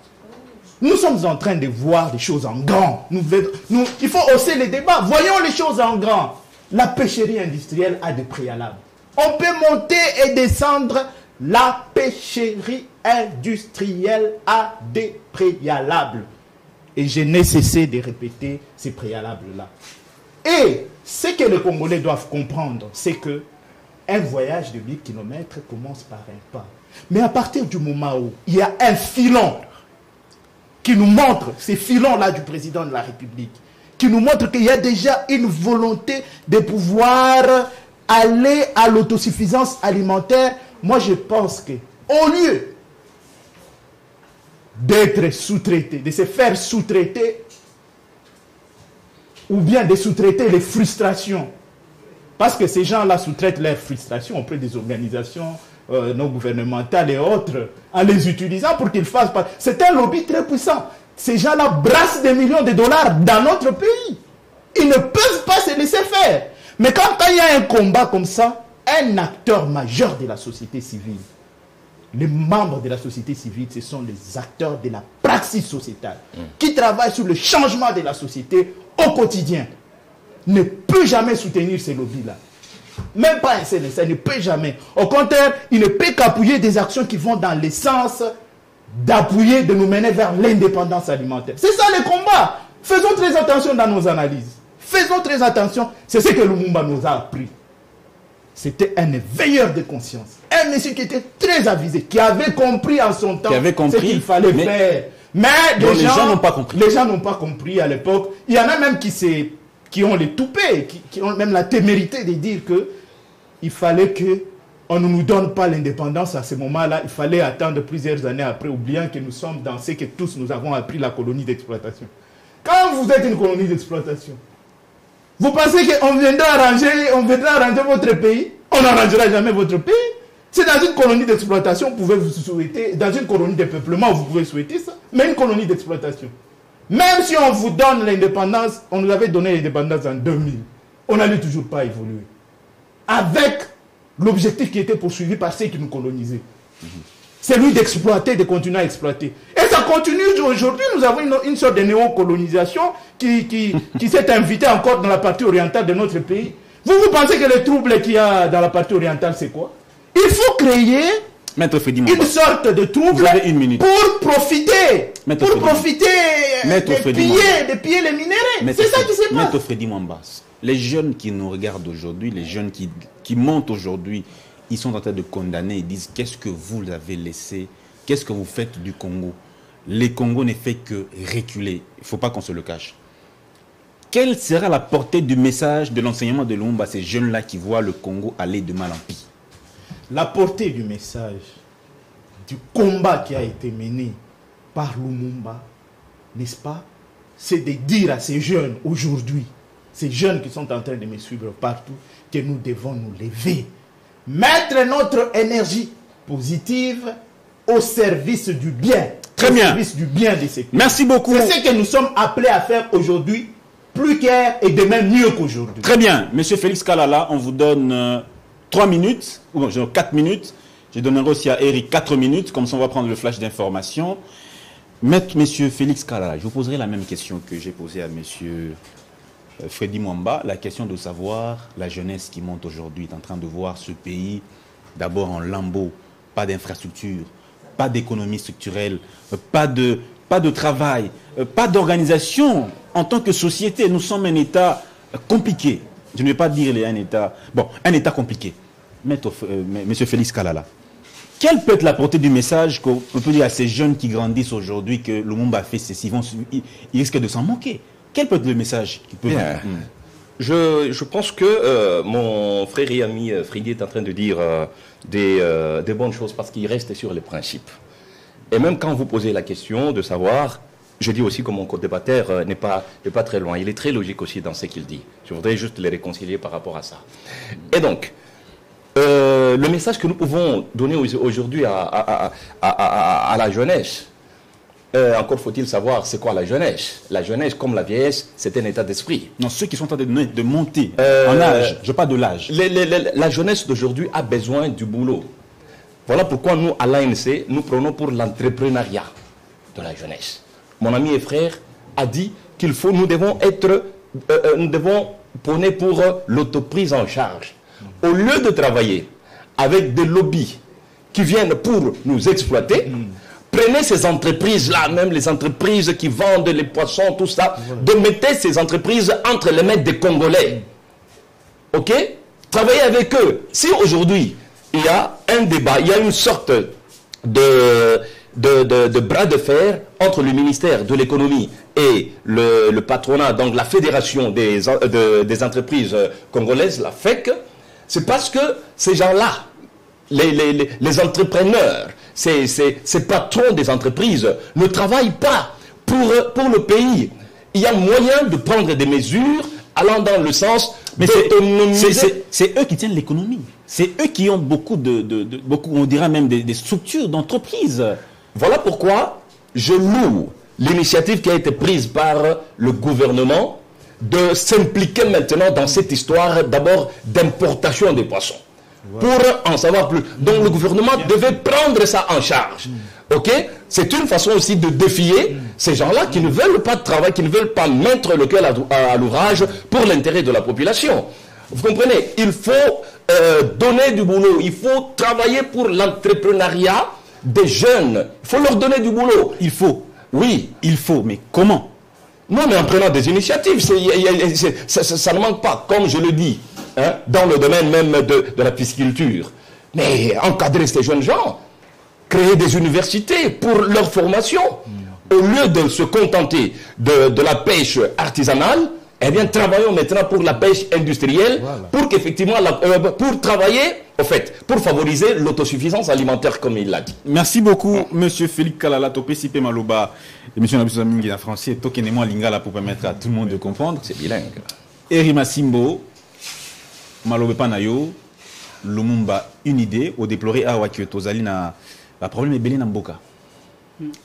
S2: Nous sommes en train de voir des choses en grand. Il faut hausser les débats. Voyons les choses en grand. La pêcherie industrielle a des préalables. On peut monter et descendre. La pêcherie industrielle a des préalables. Et je n'ai cessé de répéter ces préalables-là. Et ce que les Congolais doivent comprendre, c'est que un voyage de 1000 km commence par un pas. Mais à partir du moment où il y a un filon qui nous montre, ces filons-là du président de la République, qui nous montre qu'il y a déjà une volonté de pouvoir aller à l'autosuffisance alimentaire, moi je pense que au lieu d'être sous-traité, de se faire sous-traiter, ou bien de sous-traiter les frustrations, parce que ces gens-là sous-traitent leurs frustrations auprès des organisations non gouvernementales et autres, en les utilisant pour qu'ils fassent pas. C'est un lobby très puissant. Ces gens-là brassent des millions de dollars dans notre pays. Ils ne peuvent pas se laisser faire. Mais quand il y a un combat comme ça, un acteur majeur de la société civile, les membres de la société civile, ce sont les acteurs de la praxis sociétale qui travaillent sur le changement de la société au quotidien. Ne peut jamais soutenir ces lobbies-là. Même pas un CNSA, ça ne peut jamais. Au contraire, il ne peut qu'appuyer des actions qui vont dans le sens d'appuyer, de nous mener vers l'indépendance alimentaire. C'est ça le combat. Faisons très attention dans nos analyses. Faisons très attention. C'est ce que Lumumba nous a appris. C'était un veilleur de conscience. Un monsieur qui était très avisé, qui avait compris en son temps ce qu'il fallait faire. Mais les gens n'ont pas compris. Les gens n'ont pas compris à l'époque. Il y en a même qui ont les toupets, qui ont même la témérité de dire que il fallait qu'on ne nous donne pas l'indépendance à ce moment-là. Il fallait attendre plusieurs années après, oubliant que nous sommes dans ce que tous nous avons appris, la colonie d'exploitation. Quand vous êtes une colonie d'exploitation, vous pensez qu'on viendra arranger votre pays? On n'arrangera jamais votre pays. C'est dans une colonie d'exploitation, vous pouvez vous souhaiter, dans une colonie de peuplement, vous pouvez souhaiter ça, mais une colonie d'exploitation. Même si on vous donne l'indépendance, on nous avait donné l'indépendance en 2000, on n'allait toujours pas évoluer. Avec l'objectif qui était poursuivi par ceux qui nous colonisaient. C'est lui d'exploiter, de continuer à exploiter. Et ça continue aujourd'hui. Nous avons une sorte de néocolonisation qui s'est invitée encore dans la partie orientale de notre pays. Vous pensez que le trouble qu'il y a dans la partie orientale, c'est quoi? Il faut créer une sorte de trouble pour profiter. De piller les minéraux. C'est ça qui se passe.
S1: Maître Freddy Mwambas, les jeunes qui nous regardent aujourd'hui, les jeunes qui montent aujourd'hui, ils sont en train de condamner, ils disent qu'est-ce que vous avez laissé, qu'est-ce que vous faites du Congo? Le Congo ne fait que reculer, il ne faut pas qu'on se le cache. Quelle sera la portée du message de l'enseignement de Lumumba à ces jeunes-là qui voient le Congo aller de mal en pis?
S2: La portée du message, du combat qui a été mené par Lumumba, n'est-ce pas, c'est de dire à ces jeunes aujourd'hui, ces jeunes qui sont en train de me suivre partout, que nous devons nous lever, mettre notre énergie positive au service du bien.
S1: Très bien.
S2: Au service du bien de ces pays.
S1: Merci beaucoup.
S2: C'est ce que nous sommes appelés à faire aujourd'hui, plus qu'hier et demain mieux qu'aujourd'hui.
S1: Très bien. Monsieur Félix Kalala, on vous donne 3 minutes, ou 4 minutes. Je donnerai aussi à Eric 4 minutes, comme ça on va prendre le flash d'information. Monsieur Félix Kalala, je vous poserai la même question que j'ai posée à monsieur Freddy Mwamba, la question de savoir, la jeunesse qui monte aujourd'hui est en train de voir ce pays d'abord en lambeaux, pas d'infrastructure, pas d'économie structurelle, pas de travail, pas d'organisation. En tant que société, nous sommes un État compliqué. Je ne vais pas dire un État... Bon, un État compliqué. Monsieur Félix Kalala, quelle peut être la portée du message qu'on peut dire à ces jeunes qui grandissent aujourd'hui que Lumumba a fait ceci, ils risquent de s'en moquer? Quel peut être le message qu'ils peuvent...
S3: Je pense que mon frère et ami Freddy est en train de dire des bonnes choses parce qu'il reste sur les principes. Et même quand vous posez la question de savoir, je dis aussi que mon co-débatteur n'est pas très loin. Il est très logique aussi dans ce qu'il dit. Je voudrais juste les réconcilier par rapport à ça. Et donc, le message que nous pouvons donner aujourd'hui à la jeunesse, encore faut-il savoir c'est quoi la jeunesse. La jeunesse, comme la vieillesse, c'est un état d'esprit.
S1: Non, ceux qui sont en train de monter en âge, je parle de l'âge.
S3: La jeunesse d'aujourd'hui a besoin du boulot. Voilà pourquoi nous, à l'ANC, nous prenons pour l'entrepreneuriat de la jeunesse. Mon ami et frère a dit qu'il faut, nous devons prôner pour l'autoprise en charge. Au lieu de travailler avec des lobbies qui viennent pour nous exploiter, prenez ces entreprises-là, même les entreprises qui vendent les poissons, tout ça, de mettre ces entreprises entre les mains des Congolais. Ok? Travaillez avec eux. Si aujourd'hui, il y a un débat, il y a une sorte de bras de fer entre le ministère de l'économie et le patronat, donc la fédération des entreprises congolaises, la FEC, c'est parce que ces gens-là, les entrepreneurs, ces patrons des entreprises ne travaillent pas pour le pays. Il y a moyen de prendre des mesures allant dans le sens
S1: mais
S3: d'autonomiser.
S1: c'est eux qui tiennent l'économie. C'est eux qui ont beaucoup on dirait même des structures d'entreprise.
S3: Voilà pourquoi je loue l'initiative qui a été prise par le gouvernement de s'impliquer maintenant dans cette histoire d'abord d'importation des poissons. Pour en savoir plus. Donc le gouvernement devait prendre ça en charge. Ok? C'est une façon aussi de défier ces gens-là qui ne veulent pas de travail, qui ne veulent pas mettre le cœur à l'ouvrage pour l'intérêt de la population. Vous comprenez? Il faut donner du boulot. Il faut travailler pour l'entrepreneuriat des jeunes. Il faut leur donner du boulot.
S1: Il faut.
S3: Oui.
S1: Il faut. Mais comment?
S3: Non, mais en prenant des initiatives. Ça ne manque pas, comme je le dis. Hein, dans le domaine même de la pisciculture. Mais encadrer ces jeunes gens, créer des universités pour leur formation, au lieu de se contenter de la pêche artisanale, eh bien travaillons maintenant pour la pêche industrielle, voilà. Pour qu'effectivement, pour travailler, au fait, pour favoriser l'autosuffisance alimentaire, comme il l'a dit.
S1: Merci beaucoup, Monsieur Félix Kalala, Topé Sipé Maloba, et Monsieur Nabisou en français, Tokenemo Lingala pour permettre à tout le monde de comprendre.
S3: C'est bilingue.
S1: Eri Massimbo, Malobe Panayo, Lumumba, une idée, au déplorer à Wakioto, Zalina, le problème est belé Namboka.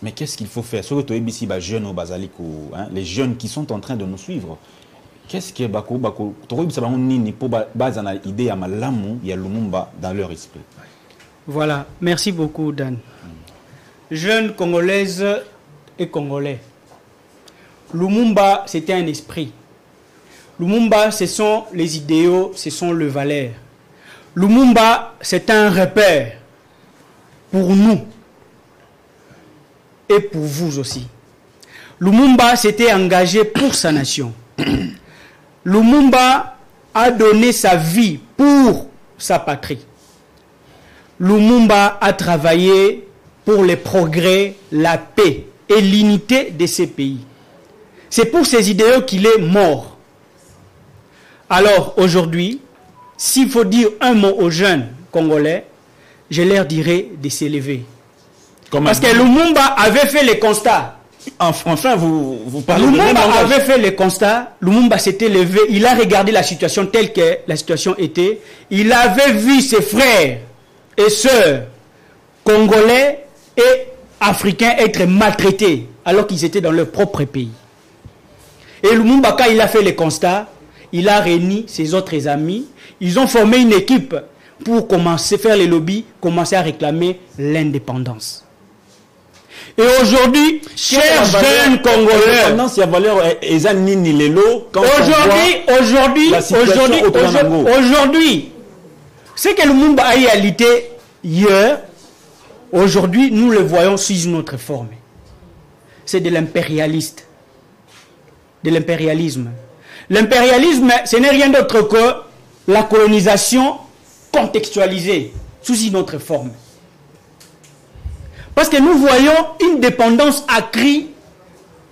S1: Mais qu'est-ce qu'il faut faire? Surtout jeunes au Basaliko, les jeunes qui sont en train de nous suivre. Qu'est-ce qui est Bako Nini pour bazana idée à Malamu, il y a Lumumba dans leur esprit.
S4: Voilà, merci beaucoup Dan. Jeunes Congolaises et Congolais. Lumumba, c'était un esprit. Lumumba, ce sont les idéaux, ce sont les valeurs. Lumumba, c'est un repère pour nous et pour vous aussi. Lumumba s'était engagé pour sa nation. Lumumba a donné sa vie pour sa patrie. Lumumba a travaillé pour les progrès, la paix et l'unité de ces pays. C'est pour ces idéaux qu'il est mort. Alors, aujourd'hui, s'il faut dire un mot aux jeunes Congolais, je leur dirais de s'élever. Parce que Lumumba avait fait les constats.
S1: Enfin, vous parlez
S4: Lumumba avait fait les constats. Lumumba s'était levé. Il a regardé la situation telle que la situation était. Il avait vu ses frères et sœurs congolais et africains être maltraités alors qu'ils étaient dans leur propre pays. Et Lumumba, quand il a fait les constats, il a réuni ses autres amis. Ils ont formé une équipe pour commencer à faire les lobbies, commencer à réclamer l'indépendance. Et aujourd'hui, chers jeunes Congolais, aujourd'hui, ce que Lumumba a réalité hier, aujourd'hui, nous le voyons sous une autre forme. C'est de l'impérialisme. De l'impérialisme. L'impérialisme, ce n'est rien d'autre que la colonisation contextualisée sous une autre forme. Parce que nous voyons une dépendance accrue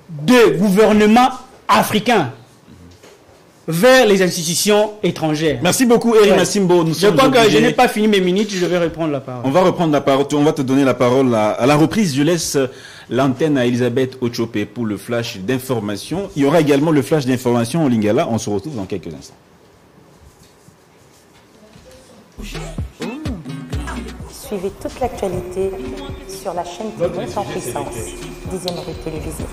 S4: de gouvernements africains vers les institutions étrangères.
S1: Merci beaucoup, Eri Massimbo.
S4: Je crois que je n'ai pas fini mes minutes, je vais reprendre la parole.
S1: On va reprendre la parole, on va te donner la parole à la reprise. Je laisse l'antenne à Elisabeth Ochopé pour le flash d'information. Il y aura également le flash d'information au Lingala. On se retrouve dans quelques instants.
S5: Suivez toute l'actualité sur la chaîne TV Sans Puissance, 10e rue télévisée.